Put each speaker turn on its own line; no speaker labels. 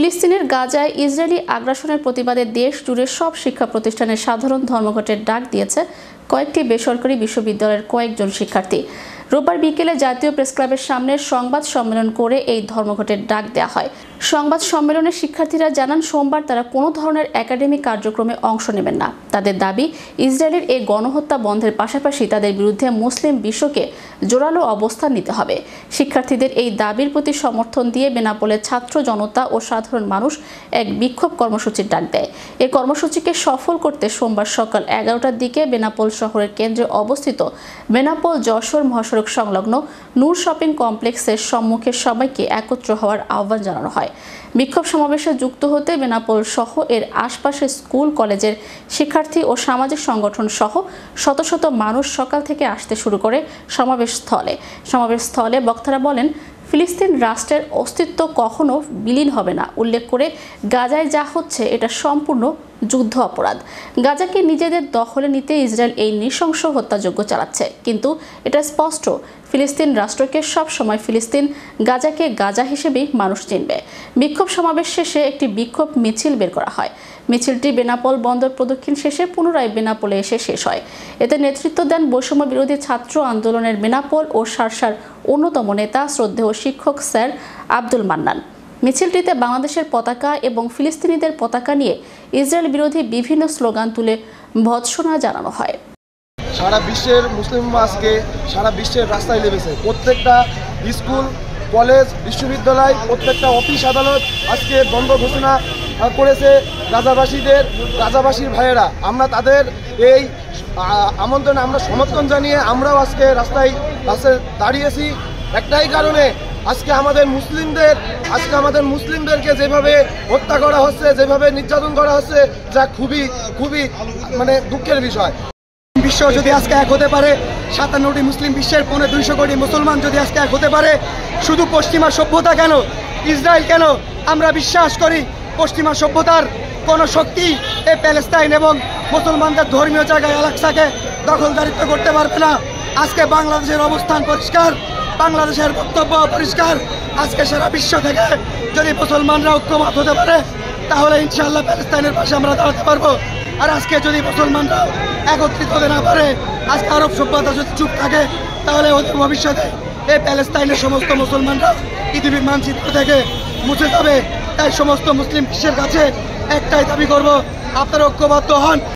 ফিলিস্তিনের গাজায় ইসরায়েলি আগ্রাসনের প্রতিবাদে দেশ জুড়ে সব শিক্ষা প্রতিষ্ঠানের সাধারণ ধর্মঘটের ডাক দিয়েছে কয়েকটি বেসরকারি বিশ্ববিদ্যালয়ের কয়েকজন শিক্ষার্থী। রোববার বিকেলে জাতীয় প্রেসক্লাবের সামনে সংবাদ সম্মেলন করে এই ধর্মঘটের ডাক দেওয়া হয়। সংবাদ সম্মেলনে শিক্ষার্থীরা জানান, সোমবার তারা কোনো ধরনের একাডেমিক কার্যক্রমে অংশ নেবেন না। তাদের দাবি, ইসরায়েলের এই গণহত্যা বন্ধের পাশাপাশি তাদের বিরুদ্ধে মুসলিম বিশ্বকে জোরালো অবস্থান নিতে হবে। শিক্ষার্থীদের এই দাবির প্রতি সমর্থন দিয়ে বেনাপোলের ছাত্র জনতা ও সাধারণ মানুষ এক বিক্ষোভ কর্মসূচির ডাক দেয়। এই কর্মসূচিকে সফল করতে সোমবার সকাল 11টার দিকে বেনাপোল শহরের কেন্দ্রে অবস্থিত বেনাপোল যশোর মহাসড়ক সংলগ্ন নূর শপিং কমপ্লেক্সের সম্মুখে সবাইকে একত্র হওয়ার আহ্বান জানানো হয়। বিক্ষোভ সমাবেশে যুক্ত হতে বেনাপোল সহ এর আশপাশের স্কুল কলেজের শিক্ষার্থী ও সামাজিক সংগঠন সহ শত শত মানুষ সকাল থেকে আসতে শুরু করে সমাবেশস্থলে বক্তারা বলেন, ফিলিস্তিন রাষ্ট্রের অস্তিত্ব কখনো বিলীন হবে না। উল্লেখ করে গাজায় যা হচ্ছে এটা সম্পূর্ণ যুদ্ধ অপরাধ। গাজাকে নিজেদের দখলে নিতে ইসরায়েল এই নৃশংস হত্যাযজ্ঞ চালাচ্ছে, কিন্তু এটা স্পষ্ট, ফিলিস্তিন রাষ্ট্রকে সব সময় ফিলিস্তিন, গাজাকে গাজা হিসেবেই মানুষ চিনবে। বিক্ষোভ সমাবেশ শেষে একটি বিক্ষোভ মিছিল বের করা হয়। মিছিলটি বেনাপোল বন্দর প্রদক্ষিণ শেষে পুনরায় বেনাপোলে এসে শেষ হয়। এতে নেতৃত্ব দেন বৈষম্য বিরোধী ছাত্র আন্দোলনের বেনাপোল ও শার্শার অন্যতম নেতা শ্রদ্ধেয় শিক্ষক স্যার আব্দুল মান্নান। মিছিলটিতে বাংলাদেশের পতাকা এবং ফিলিস্তিনিদের পতাকা নিয়ে ইসরায়েল বিরোধী বিভিন্ন স্লোগান তুলে ভৎসনা জানানো হয়।
সারা বিশ্বের মুসলিম আজকে সারা বিশ্বের রাস্তায় নেমেছে। প্রত্যেকটা স্কুল, কলেজ, বিশ্ববিদ্যালয়, প্রত্যেকটা অফিস আদালত আজকে বন্ধ ঘোষণা করেছে গাজাবাসীর ভাইয়েরা। আমরা তাদের এই আমন্ত্রণে আমরা সমর্থন জানিয়ে আমরাও আজকে রাস্তায় দাঁড়িয়েছি একটাই কারণে, আজকে আমাদের মুসলিমদেরকে যেভাবে হত্যা করা হচ্ছে, যেভাবে নির্যাতন করা হচ্ছে, যা খুবই খুবই দুঃখের বিষয়।
বিশ্ব যদি আজকে এক হতে পারে, 57টি মুসলিম বিশ্বের 250 কোটি মুসলমান যদি আজকে এক হতে পারে, শুধু পশ্চিমা সভ্যতা কেন, ইসরায়েল কেন, আমরা বিশ্বাস করি পশ্চিমা সভ্যতার কোনো শক্তি এই প্যালেস্তাইন এবং মুসলমানদের ধর্মীয় জায়গায় আল-আকসাকে দখলদারিত্ব করতে পারবে না। আজকে বাংলাদেশের অবস্থান পরিষ্কার, বাংলাদেশের বক্তব্য পরিষ্কার। আজকে সারা বিশ্ব থেকে যদি মুসলমানরা ঐক্যবদ্ধ হতে পারে, তাহলে ইনশাআল্লাহ প্যালেস্তাইনের পাশে আমরা দাঁড়াতে পারবো। আর আজকে যদি মুসলমানরা একত্রিত হতে না পারে, আজকে আরব সভ্যতা যদি চুপ থাকে, তাহলে অতি ভবিষ্যতে এই প্যালেস্তাইনের সমস্ত মুসলমানরা পৃথিবীর মানচিত্র থেকে মুছে যাবে। তাই সমস্ত মুসলিম বিশ্বের কাছে একটাই দাবি করব, আপনারা ঐক্যবদ্ধ হন।